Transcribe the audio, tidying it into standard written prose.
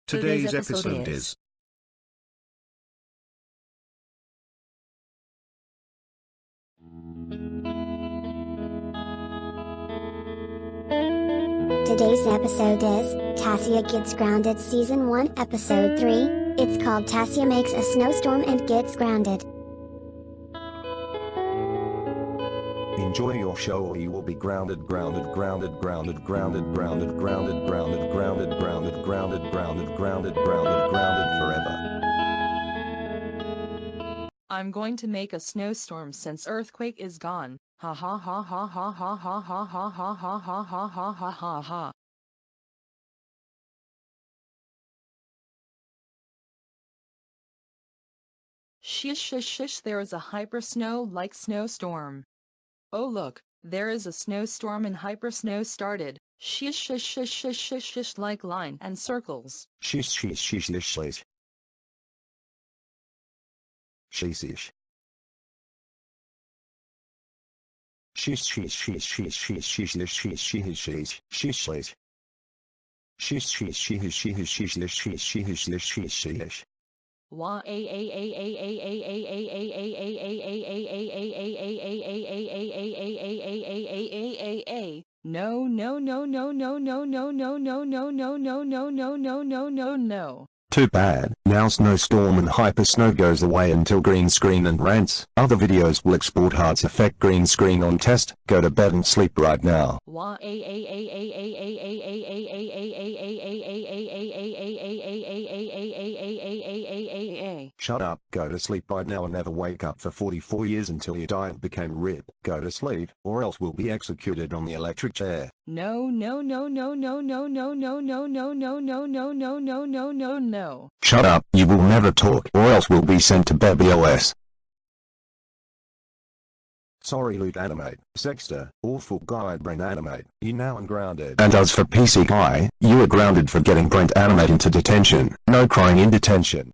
Today's episode is Today's episode is Tassia Gets Grounded Season 1 Episode 3. It's called Tassia Makes a Snowstorm and Gets Grounded. Enjoy your show or you will be grounded forever. I'm going to make a snowstorm since earthquake is gone. Ha ha ha ha ha ha ha ha ha ha ha ha ha ha ha ha ha. Shish shish shish, there is a hyper snow like snowstorm. Oh look, there is a snowstorm and hyper snow started. Shish shish shish shish shish shish like line and circles. Shish shish shish shish shish. Shish. Shish shish shish shish shish shish shish shish shish shish shish shish. Shish shish shish shish shish shish shish shish shish shish shish. Wah a a a a a a a a a a a. No no no no no no no no no no no no no no no no no no. Too bad, now snowstorm and hyper snow goes away until green screen and rants. Other videos will export hearts effect green screen on test. Go to bed and sleep right now. Wah a a a a a a a a a a. Shut up, go to sleep right now and never wake up for 44 years until you die and became RIP. Go to sleep, or else we'll be executed on the electric chair. No no no no no no no no no no no no no no no no no no. Shut up, you will never talk, or else we'll be sent to Baby OS. Sorry Loot Animate, Sexter, Awful Guide Brain Animate, you now ungrounded. And as for PC Guy, you are grounded for getting Brent Animate into detention. No crying in detention.